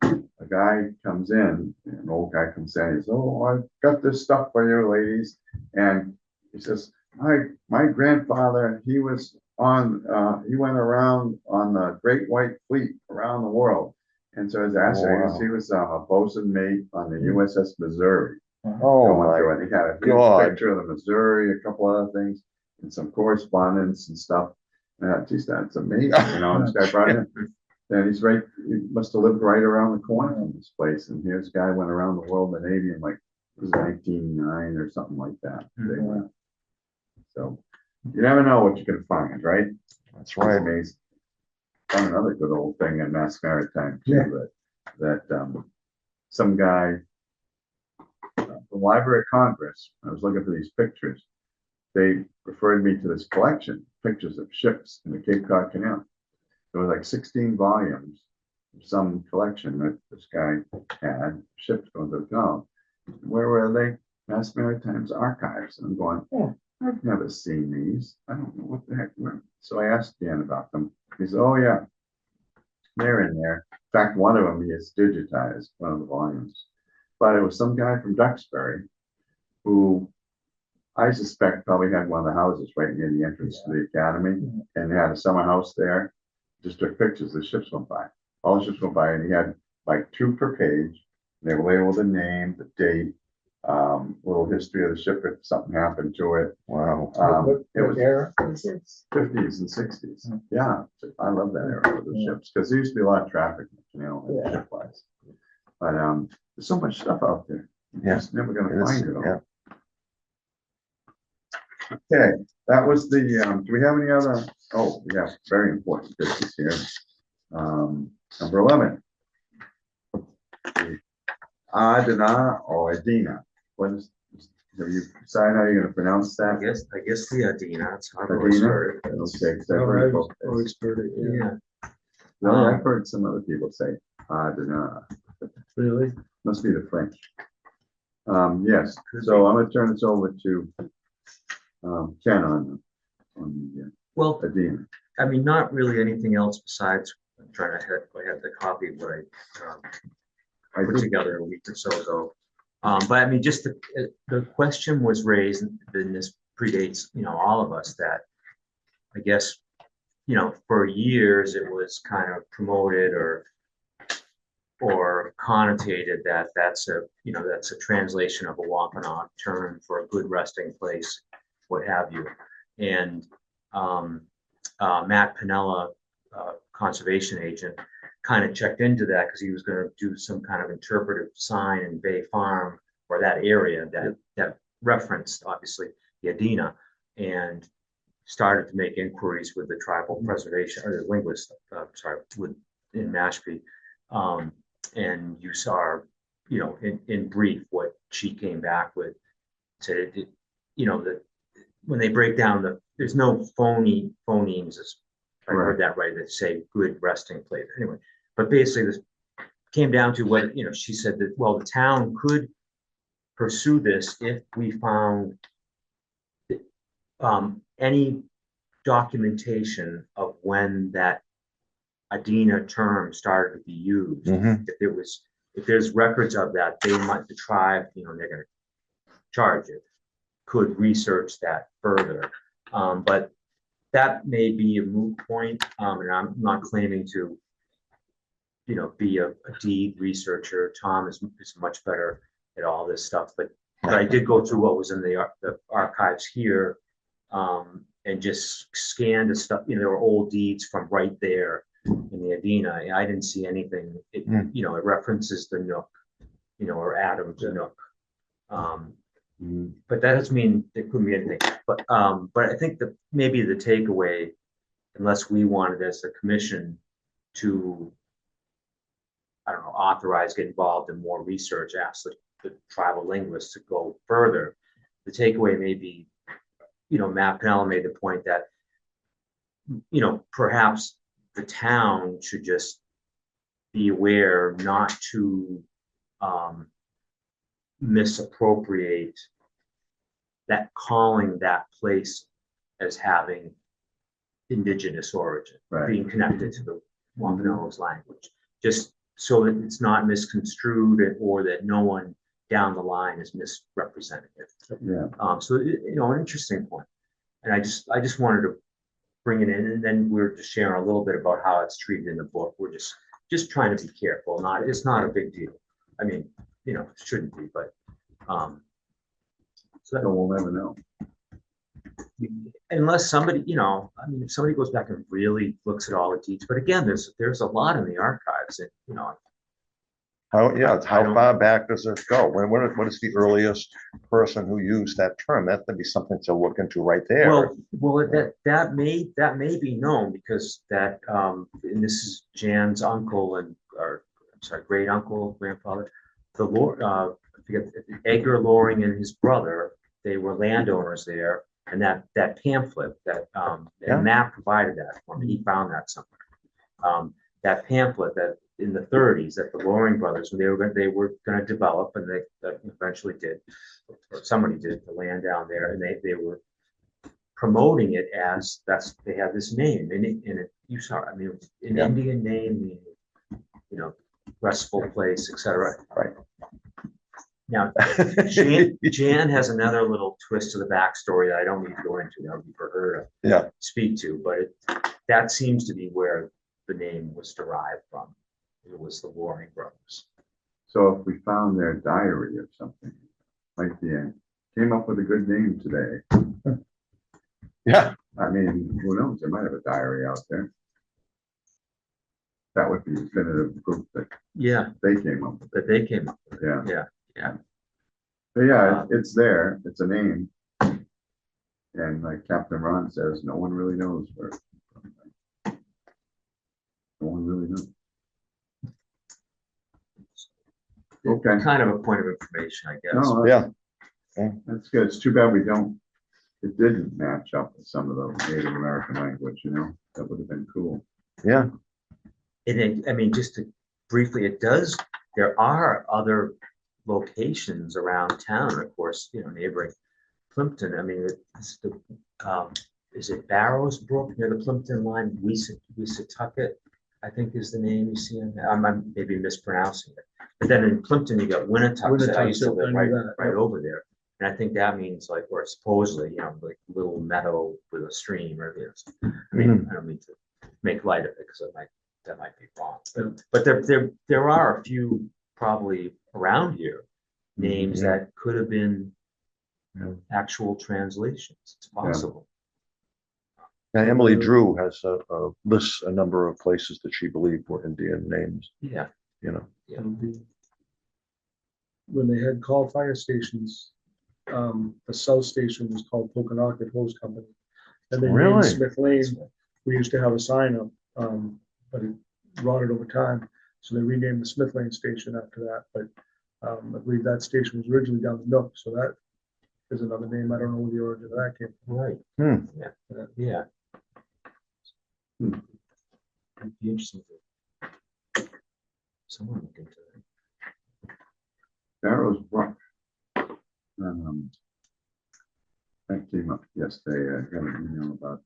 a guy comes in, an old guy comes in, he says, oh, I've got this stuff for you ladies. And he says, my grandfather, he was on, he went around on the Great White Fleet around the world. And so his answer, he was a bosun mate on the USS Missouri. Oh Going my through it. He had a huge God. picture of the Missouri, a couple other things, and some correspondence and stuff. And geez, that's amazing, you know, this guy brought in. And he's right, he must have lived right around the corner from this place. And here's a guy went around the world in the Navy in like, it was 1909 or something like that. They went. So you never know what you can find, right? That's It's right. amazing. Found another good old thing in Mass Maritime too, that some guy, the Library of Congress, I was looking for these pictures. They referred me to this collection, pictures of ships in the Cape Cod Canal. There was like 16 volumes of some collection that this guy had, ships going to the canal. Where were they? Mass Maritime's Archives. And I'm going, oh, I've never seen these. I don't know what the heck. So I asked Dan about them. He said, oh yeah, they're in there. In fact, one of them he has digitized, one of the volumes. But it was some guy from Duxbury who I suspect probably had one of the houses right near the entrance to the academy, and they had a summer house there. Just took pictures. The ships went by. All the ships went by, and he had like 2 per page. They were labeled the name, the date, little history of the ship if something happened to it. Wow. It was era? 50s and 60s. Yeah, I love that era of the ships because there used to be a lot of traffic, ship wise. But there's so much stuff out there. You're just never going to find it all. Okay, that was the, do we have any other, oh, we have very important business here. Number 11. Adina or Adina, what is, have you decided how you're gonna pronounce I that? guess the Adina, it's how to word it. Okay, so Always heard it, yeah. Yeah, no, I've heard some other people say Adina, Really? must be the French. Yes, so I'm gonna turn this over to Ken on the well, Adina. I mean, not really anything else besides, I'm trying to I had the copy of what I I put think, together a week or so ago. But I mean, just the question was raised, and this predates, all of us, that I guess, for years it was kind of promoted or connotated that that's a translation of a Wampanoag term for a good resting place, what have you. And Matt Piniella, conservation agent, kind of checked into that because he was going to do some kind of interpretive sign in Bay Farm or that area that referenced obviously the Adina, and started to make inquiries with the tribal preservation or the linguist, in Mashpee. And you saw, in brief, what she came back with. Said that when they break down there's no phonemes, if I heard that right, that say good resting place. Anyway, but basically this came down to what, she said that, well, the town could pursue this if we found any documentation of when that Adina term started to be used. Mhm. If there's records of that, the tribe, they're going to charge it, could research that further. But that may be a moot point, and I'm not claiming to, be a deed researcher. Tom is much better at all this stuff, but I did go through what was in the archives here, and just scanned the stuff. There were old deeds from right there in the Adina. I didn't see anything. It references the Nook, or Adam's Nook. But that doesn't mean there couldn't be anything. But I think that maybe the takeaway, unless we wanted as a commission to, I don't know, authorize, get involved in more research, ask the tribal linguists to go further. The takeaway may be, Matt Piniella made the point that, perhaps the town should just be aware not to misappropriate that, calling that place as having indigenous origin, Right. being connected to the Wampanoag's language, just so that it's not misconstrued or that no one down the line is misrepresenting it. Yeah. So an interesting point, and I just wanted to bring it in, and then we're just sharing a little bit about how it's treated in the book. We're just trying to be careful. It's not a big deal. I mean, it shouldn't be, but So we'll never know. unless somebody, if somebody goes back and really looks at all the deeds, but again, there's a lot in the archives, and How I don't- far back does it go? What is the earliest person who used that term? That would be something to look into right there. Well, that may be known because that, and this is Jan's uncle or I'm sorry, great uncle, grandfather, the Lord, forget, Edgar Loring and his brother, they were landowners there. And that pamphlet that, Yeah. and Matt provided that for me, he found that somewhere. That pamphlet that in the thirties, that the Loring brothers, when they were gonna develop, and they eventually did, or somebody did, the land down there, and they were promoting it as, they had this name, and you saw, I mean, it was an Yeah. Indian name, meaning, you know, restful place, etc. Right. Now, Jan has another little twist to the backstory that I don't need to go into. That would be for her Yeah. to speak to, but that seems to be where the name was derived from. It was the Loring brothers. So if we found their diary or something, like the end, came up with a good name today. Yeah. I mean, who knows? They might have a diary out there. That would be definitive proof that Yeah, they came up with it. that they came up with. Yeah. Yeah. But yeah, it's there. It's a name. And like Captain Ron says, no one really knows where. It's from. No one really knows. Okay. Kind of a point of information, I guess. No, Yeah. that's good. It's too bad it didn't match up with some of the Native American language, you know, that would have been cool. Yeah. I mean, just to briefly, there are other locations around town, of course, you know, neighboring Plimpton. I mean, is it Barrows Brook near the Plimpton line? Weesatucket, I think is the name you see. I'm maybe mispronouncing it. But then in Plimpton, you got Winnetoxet. I used to live right over there. And I think that means like, or supposedly, you know, like little meadow with a stream or this. I mean, I don't mean to make light of it because that might be wrong. But there are a few probably around here names that could have been actual translations. It's possible. Now, Emily Drew has lists a number of places that she believed were Indian names, Yeah. you know. Yeah. When they had call fire stations, the South Station was called Pokanoket Hose Company. And they Really? named Smith Lane, we used to have a sign up, but it rotted over time. So they renamed the Smith Lane station after that, but I believe that station was originally down the Nook, so that is another name. I don't know where the origin of that came from. Right. Hmm. Yeah. It'd be interesting to someone look into that. Barrows Brook. That came up yesterday. I got an email about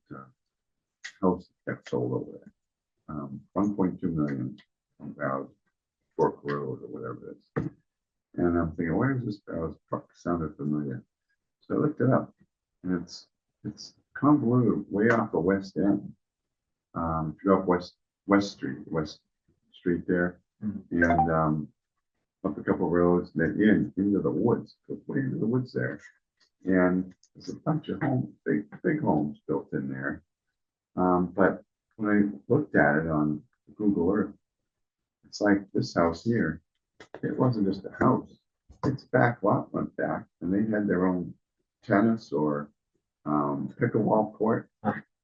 house that got sold over there. 1.2 million on Barrows Brook Road or whatever it is. And I'm thinking, where is this Barrows Brook? Sounded familiar. So I looked it up, and it's convoluted way off the west end. If you go up West Street there, and up a couple of roads, and then into the woods, way into the woods there. And there's a bunch of homes, big homes built in there. But when I looked at it on Google Earth, it's like this house here. It wasn't just a house. Its back lot went back, and they had their own tennis or pickleball court,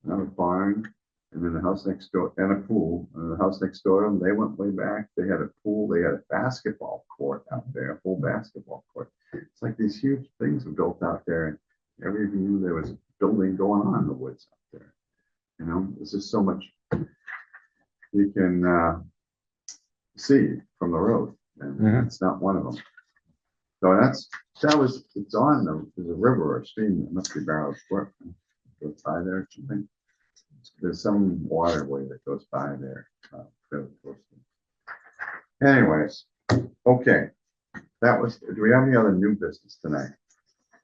another barn, and then the house next door, and a pool. And the house next door to them, they went way back. They had a pool. They had a basketball court out there, a full basketball court. It's like these huge things were built out there, and everybody knew there was a building going on in the woods out there. You know, there's just so much you can see from the road, and it's not one of them. So it's on there's a river or a stream that must be Barrows Brook. Goes by there or something. There's some waterway that goes by there. Fairly close. Anyways, okay. Do we have any other new business tonight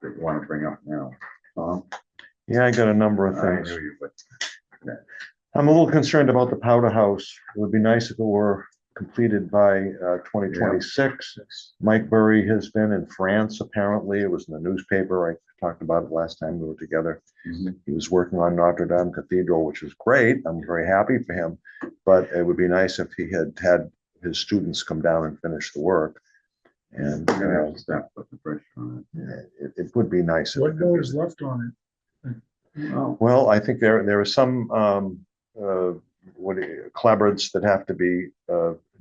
that you want to bring up now? Tom? Yeah, I got a number of I things. knew you would. I'm a little concerned about the powder house. It would be nice if it were completed by 2026. Mike Burry has been in France, apparently. It was in the newspaper. I talked about it last time we were together. He was working on Notre Dame Cathedral, which is great. I'm very happy for him. But it would be nice if he had his students come down and finish the work. And Stop put the pressure on it would be nice. What more is left on it? Oh, Well, I think there are some clapboards that have to be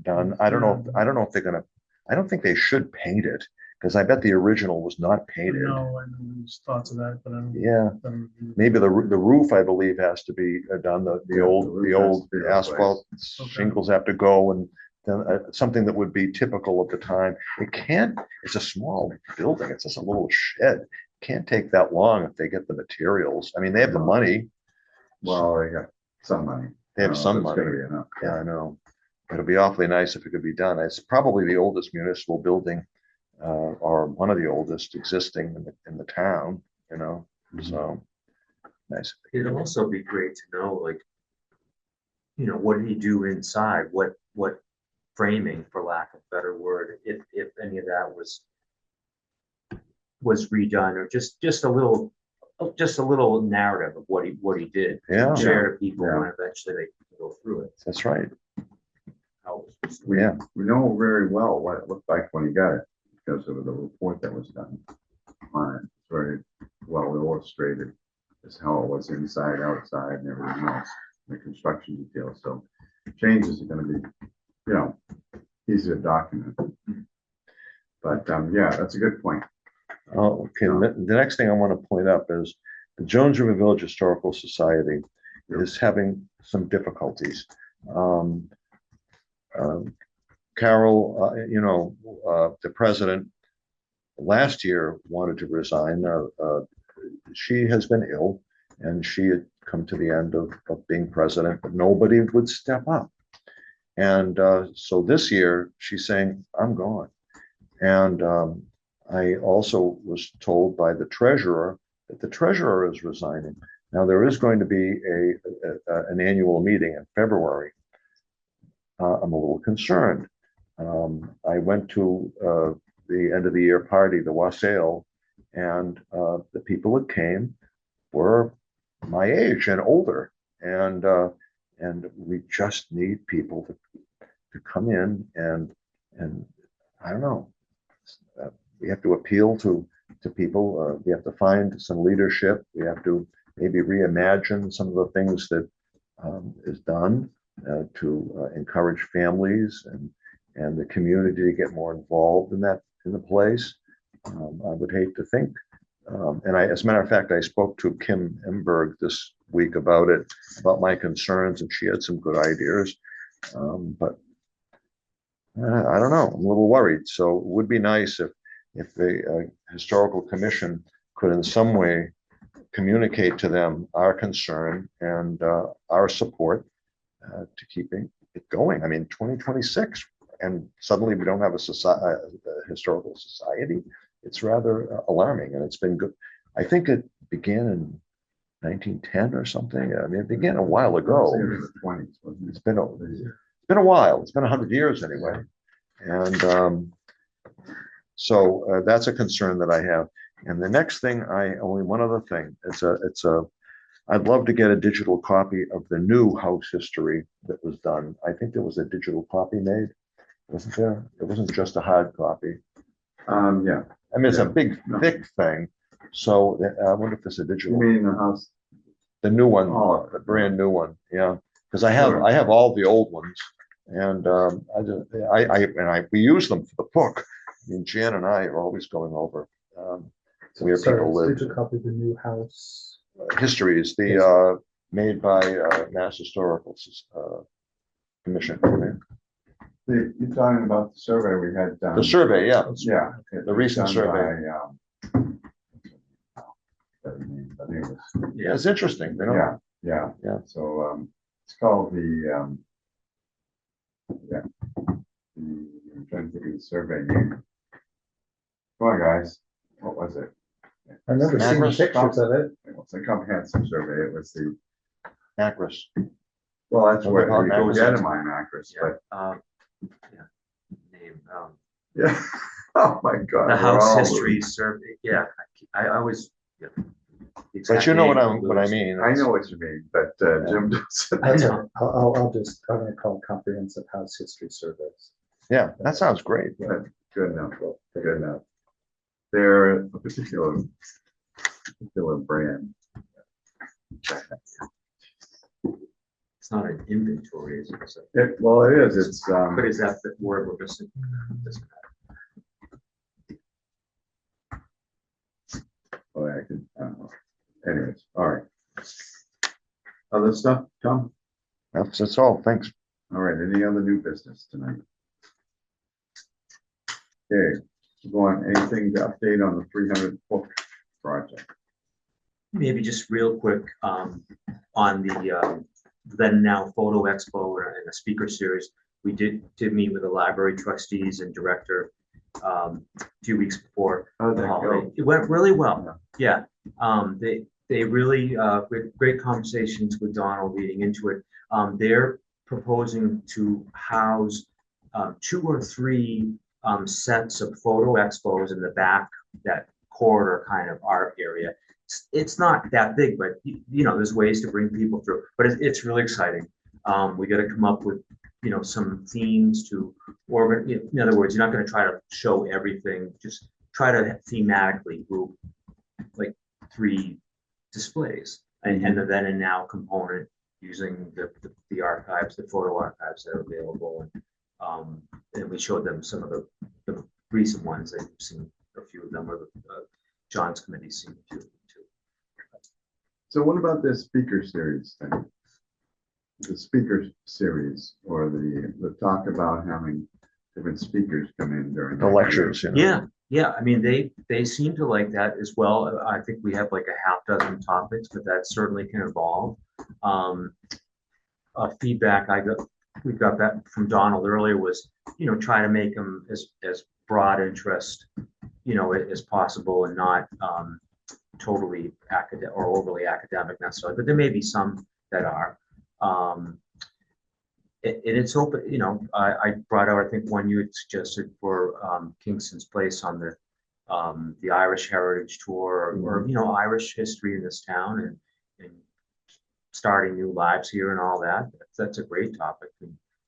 done. I don't know if they're gonna. I don't think they should paint it Because I bet the original was not painted. No, I know there's thoughts of that, but I don't. Yeah, I don't- maybe the roof, I believe, has to be done, the Yeah, old, the roof the has old to be replaced. asphalt Okay. shingles have to go, and then something that would be typical of the time. It can't, it's a small building, it's just a little shed. Can't take that long if they get the materials. I mean, they have the money. Well, they got some money. They have some It's money. gonna be enough. Yeah, I know. It'll be awfully nice if it could be done. It's probably the oldest municipal building, or one of the oldest existing in the town, you know, so. Nice. It'd also be great to know, like, you know, what did he do inside? What framing, for lack of a better word, if any of that was redone, or just a little narrative of what he did. to Yeah. Share to people Yeah. when eventually they can go through it. That's right. How it was- We, Yeah. we know very well what it looked like when he got it, because of the report that was done on it. It's very well illustrated as how it was inside, outside, and everything else, the construction details, so changes are gonna be, you know, easier to document. But, yeah, that's a good point. Oh, okay, the next thing I want to point up is the Jones River Village Historical Society is having some difficulties. Carol, the president last year wanted to resign. She has been ill and she had come to the end of being president, but nobody would step up. And so this year she's saying, I'm gone. And I also was told by the treasurer that the treasurer is resigning. Now, there is going to be an annual meeting in February. I'm a little concerned. I went to the end of the year party, the wassail, and the people that came were my age and older. And we just need people to come in and I don't know. We have to appeal to people. We have to find some leadership. We have to maybe reimagine some of the things that is done to encourage families and the community to get more involved in the place. I would hate to think. And as a matter of fact, I spoke to Kim Emberg this week about my concerns, and she had some good ideas. But I don't know. I'm a little worried. So it would be nice if the historical commission could in some way communicate to them our concern and our support to keeping it going. I mean, 2026, and suddenly we don't have a historical society. It's rather alarming, and it's been good. I think it began in 1910 or something. I mean, it began a while ago. It's been a while. It's been 100 years anyway. And so that's a concern that I have. And the next thing, only one other thing. I'd love to get a digital copy of the new house history that was done. I think there was a digital copy made, wasn't there? It wasn't just a hard copy. Yeah. I mean, it's a Yeah. big, thick thing. So I wonder if there's a You digital, mean the house? the new one, Oh. the brand new one. Yeah. Because I Sure. have all the old ones, and we use them for the book. I mean, Jan and I are always going over where people live. Did you copy the new house? History is made by Mass Historical Commission. You're talking about the survey we had done. The survey, yeah. Yeah. The recent Done survey. I think it was. Yeah, it's interesting. You know? Yeah. Yeah. So, it's called I'm trying to think of the survey name. Come on, guys. What was it? I remember seeing Macros? pictures of it. It was a comprehensive survey. It was Macros. well, that's What where about you go Macros? get in my macros, Yeah, but name, yeah. Oh, my God. the we're house all history losing. survey, yeah, I always, yeah. The But exact you know what name I was- mean. I know what you mean, but Jim doesn't. That's all right. I'm gonna call it comprehensive house history surveys. Yeah, that sounds great. Good enough, good enough. They're a particular brand. It's not an inventory, is it? So- Well, it is, it's, But is that the word we're missing? Doesn't anyways, all right. Other stuff, Tom? That's all. Thanks. All right, any other new business tonight? Okay, go on, anything to update on the 300 book project? Maybe just real quick, on the, then now photo expo and a speaker series. We did meet with the library trustees and director, a few weeks before How'd the that holiday. go? It went really well. Yeah. They really, we had great conversations with Donald leading into it. They're proposing to house, 2 or 3, sets of photo expos in the back, that corridor kind of art area. It's not that big, but you know, there's ways to bring people through, but it's really exciting. We got to come up with, some themes to, or in other words, you're not going to try to show everything, just try to thematically group like 3 displays and the then and now component using the archives, the photo archives that are available. And we showed them some of the recent ones. They've seen a few of them, or John's committee's seen a few of them too. So what about this speaker series thing? The speaker series, or the talk about having different speakers come in during The lectures, you know. Yeah. I mean, they seem to like that as well. I think we have like a half dozen topics, but that certainly can evolve. Feedback we got that from Donald earlier was, try to make them as broad interest, as possible, and not totally academic or overly academic necessarily, but there may be some that are. It's open, I brought out, I think one you had suggested for Kingston's Place on the Irish Heritage Tour, or Irish history in this town, and starting new lives here and all that. That's a great topic,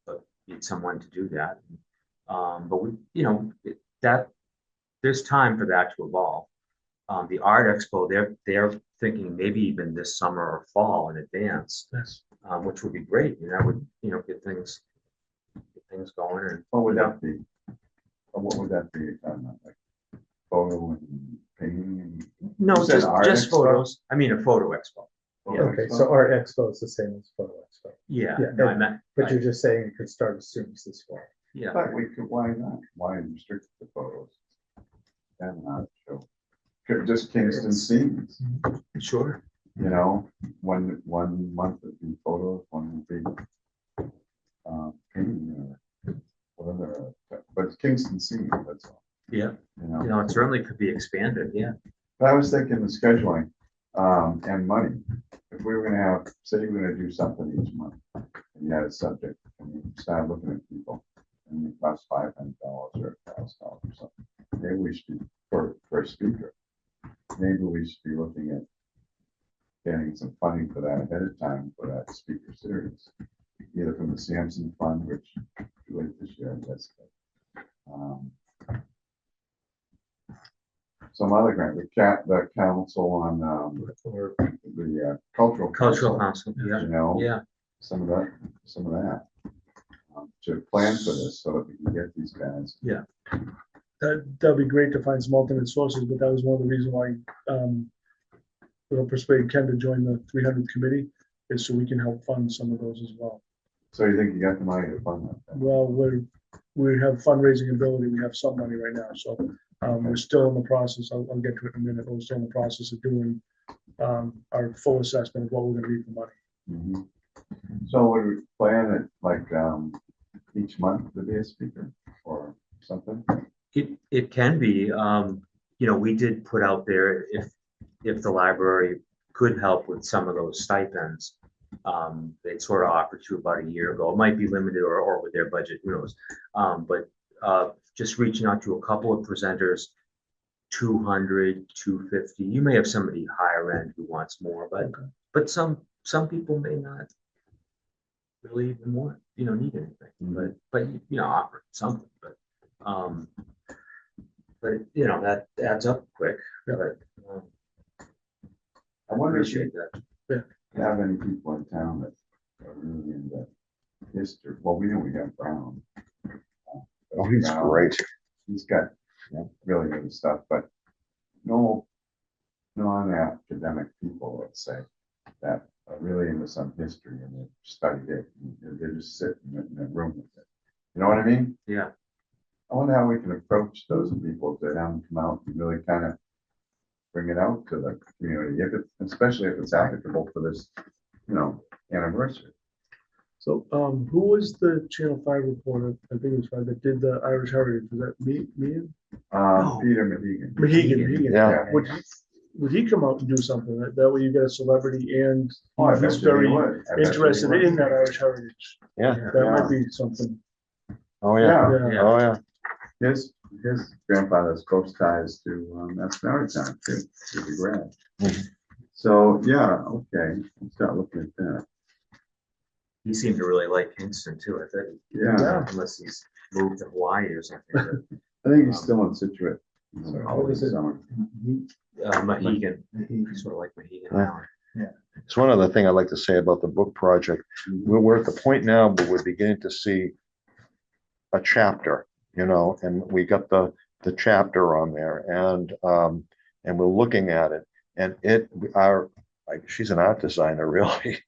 but need someone to do that. But we, that there's time for that to evolve. The Art Expo, they're thinking maybe even this summer or fall in advance. Yes. Which would be great, that would, get things going. And What would that be? What would that be? You're talking about, like photo and painting? no, You said Art just Expo? photos. I mean, a photo expo. Yeah. Okay, so Art Expo is the same as Photo Expo, Yeah, Yeah, no, I meant, but you're just saying it could start as soon as this fall. yeah. But we could, why not? Why restrict the photos? Have an art show. Could just Kingston scenes, Sure. one month would be photos, one would be painting, or whatever, but it's Kingston scenes, that's all, Yeah. you know? It certainly could be expanded. Yeah. But I was thinking the scheduling, and money. If we were gonna have, say we're gonna do something each month, and you had a subject, and you start looking at people, and it costs $500 or $1,000 or something, maybe we should be, for a speaker, maybe we should be looking at getting some funding for that ahead of time for that speaker series, either from the Sampson Fund, which too late this year, I guess. Some other grant, the council on, Or the cultural. Cultural Council, council. Yeah. Yeah. some of that. To plan for this so that we can get these guys. That'd be great to find some alternate sources, but that was one of the reasons why we'll persuade Ken to join the 300 committee, is so we can help fund some of those as well. So you think you got the money to fund that? then? Well, we have fundraising ability, we have some money right now, so we're still in the process, I'll get to it in a minute, but we're still in the process of doing our full assessment of what we're gonna need for money. Mhm. So would we plan it like each month to be a speaker or something? It can be, we did put out there if the library could help with some of those stipends. They sort of offered to about a year ago. It might be limited or with their budget, who knows? But just reaching out to a couple of presenters, 200, 250. You may have somebody higher end who wants more, but some people may not really even want, need anything. But offer something. But that adds up quick. But I wonder if appreciate you that. have any people in town that are really into history. Well, we know we have Brown. Oh, he's Brown, great. He's got really good stuff, but no non-academic people, let's say, that are really into some history and they've studied it, and they just sit in a room with it. You know what I mean? Yeah, I wonder how we can approach those people to have them come out and really kind of bring it out to the community, if it, especially if it's applicable for this, anniversary. So, who was the Channel 5 reporter, I think it was 5, that did the Irish Heritage? Was that me, Oh. Peter Mahegan. Mahegan. Yeah. Would he come out and do something? That way you get a celebrity and Oh, I he's bet you he very would. I bet you he interested would. in that Irish Heritage. Yeah, That Yeah. might be something. oh, yeah, Yeah. oh, yeah. His grandfather has close ties to, that's Maritime too, he's a grad. Mhm. So, yeah, okay, I'll start looking at that. he seemed to really like Kingston too, I think. Yeah, Unless he's moved to Hawaii or something. I think he's still in Situate. How is it? Summer. Mohegan, sort of like Mohegan Yeah. Island. It's one other thing I'd like to say about the book project. We're at the point now where we're beginning to see a chapter, and we got the chapter on there, and we're looking at it, and she's an art designer, really,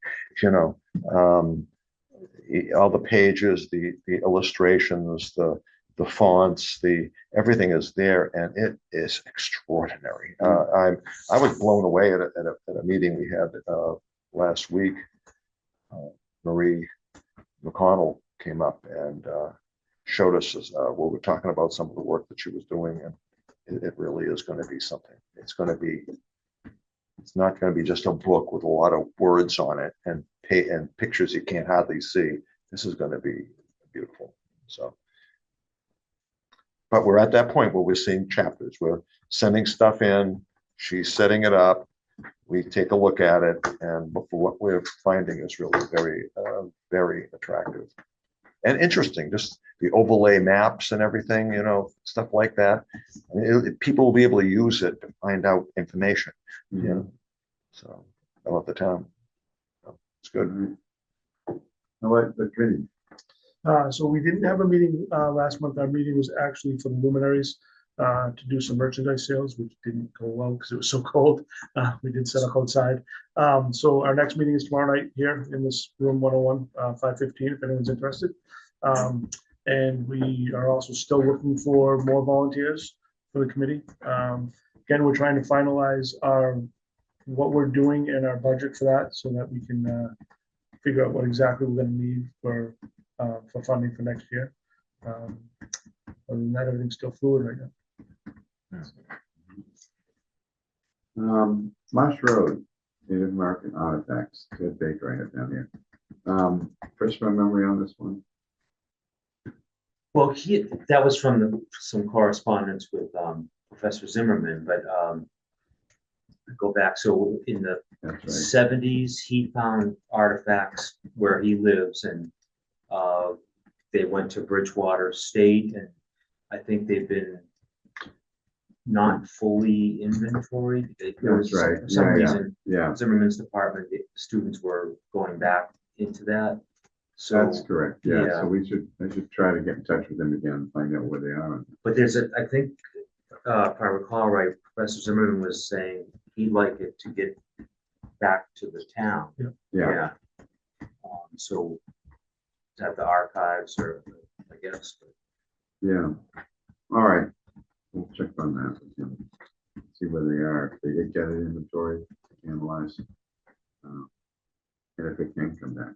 all the pages, the illustrations, the fonts, everything is there, and it is extraordinary. I was blown away at a meeting we had last week. Marie McConnell came up and showed us what we're talking about, some of the work that she was doing, and it really is going to be something. It's not going to be just a book with a lot of words on it and pictures you can't hardly see. This is going to be beautiful. So, but we're at that point where we're seeing chapters. We're sending stuff in. She's setting it up. We take a look at it, and what we're finding is really very, very attractive and interesting. Just the overlay maps and everything, stuff like that. I mean, people will be able to use it to find out information. So about the town. So, it's good. I like the committee. So we didn't have a meeting last month. Our meeting was actually for the luminaries to do some merchandise sales, which didn't go well because it was so cold. We did set up outside. So our next meeting is tomorrow night here in this room 101, 5:15, if anyone's interested. And we are also still looking for more volunteers for the committee. Again, we're trying to finalize what we're doing and our budget for that so that we can figure out what exactly we're going to need for funding for next year. Other than that, everything's still fluid right now. Marsh Road, Native American artifacts, Ted Baker, I have down here. Fresh my memory on this one. Well, that was from some correspondence with Professor Zimmerman, but go back, so in the That's right. 70s, he found artifacts where he lives, and they went to Bridgewater State, and I think they've been not fully inventoried. That's right. For some reason, Yeah, Zimmerman's department, the students were going back into that. So, that's correct. Yeah, yeah. so I should try to get in touch with them again and find out where they are. but I think, if I recall right, Professor Zimmerman was saying he'd like it to get back to the town. Yeah, So to have the archives, or I guess. yeah. All right. We'll check on that with him. See where they are. If they did get an inventory, analyze. And if it can come back.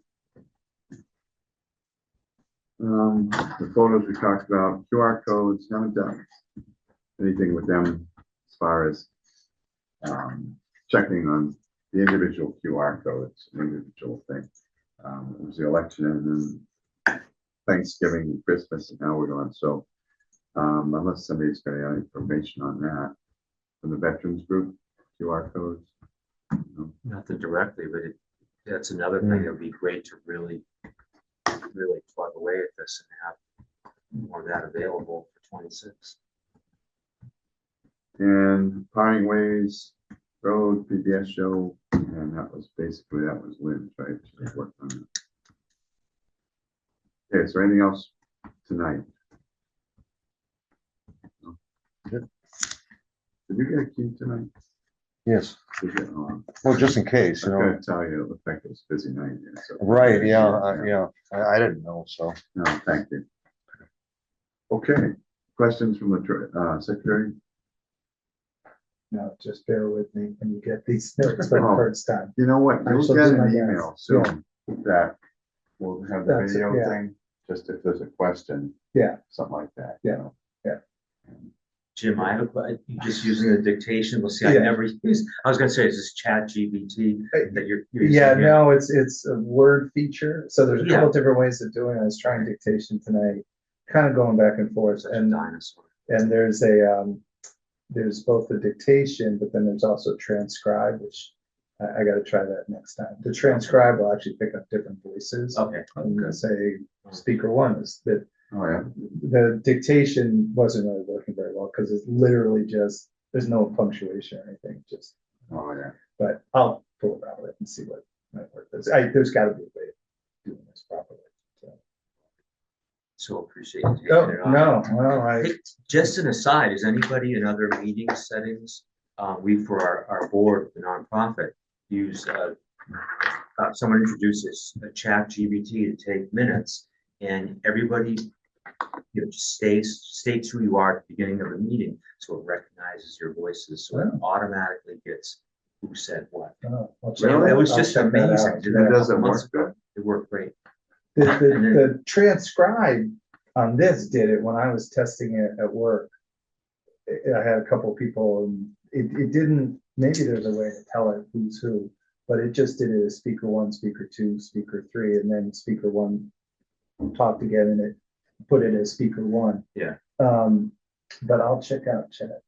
The photos we talked about, QR codes, haven't done anything with them as far as checking on the individual QR codes, individual thing. It was the election and then Thanksgiving and Christmas, and now we're going. So unless somebody's got any information on that from the veterans group, QR codes. Nothing directly, but that's another thing that would be great to really plug away at this and have more of that available for 26. And Parting Ways Road, PBS show, and that was Lynn's, right? She worked on it. Okay, is there anything else tonight? No? Good. Did you get a key tonight? Yes, We're getting on. well, just in case, I you was know. gonna tell you, it looked like it was a busy night. Yeah, so- Right, yeah, I didn't know, so. No, thank you. Okay, questions from the secretary? No, just bear with me when you get these notes for the Oh. first time. You know what, I you'll shall get do my an best. email soon that will have the That's it, video yeah. thing, just if there's a question. Yeah. Something like that. Yeah. You know? Jim, I have, you just using the dictation, we'll see, I Yeah. never use, I was gonna say, is this chat GBT that you're using Yeah, here? no, it's a word feature. So there's a Yeah. couple different ways of doing it. I was trying dictation tonight, kind of going back and forth. Such a And dinosaur. there's there's both the dictation, but then there's also transcribe, which I gotta try that next time. The transcribe will actually pick up different voices. Okay, And say speaker one is that Oh, yeah. the dictation wasn't really working very well because it's literally just, there's no punctuation or anything, just, Oh, yeah. but I'll pull around it and see what might work. There's gotta be a way of doing this properly. so appreciate you taking Oh, it on. no, Hey, just an aside, is anybody in other meeting settings, we, for our board, the nonprofit, use, someone introduces a chat GBT to take minutes, and everybody, you know, just states who you are at the beginning of the meeting, so it recognizes your voices, so it automatically gets who said what. I'll check So that- it was I'll just check that amazing. out. Did And that a does it couple months work ago. It worked great. The transcribe on this did it when I was testing it at work. I had a couple people and it didn't, maybe there's a way to tell it who's who, but it just did it as speaker one, speaker two, speaker three, and then speaker one talked again and it put it as speaker one. Yeah. But I'll check out chat.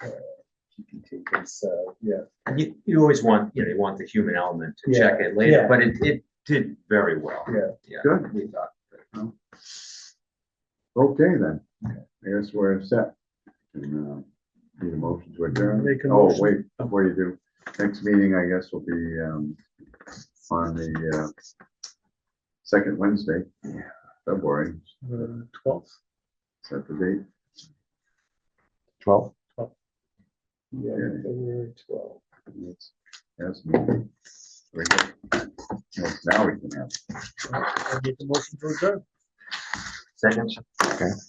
GPT, because, yeah. And you always want, you know, you want the human element to Yeah, check it later, yeah. but it did very well. Yeah. Yeah. Good. We thought. Okay, then. I guess we're set. And, need a motion to adjourn. Make a Oh, motion. wait, before you do, next meeting, I guess, will be, on the, second Wednesday, February, 12th. set the date. 12. Yeah, Yeah. February 12th. That's me. Very good. Well, now we can have, I make a motion to adjourn. Second.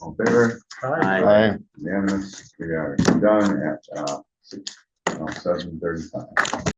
all in favor, Aye. Aye. unanimous, we are done at, 7:35.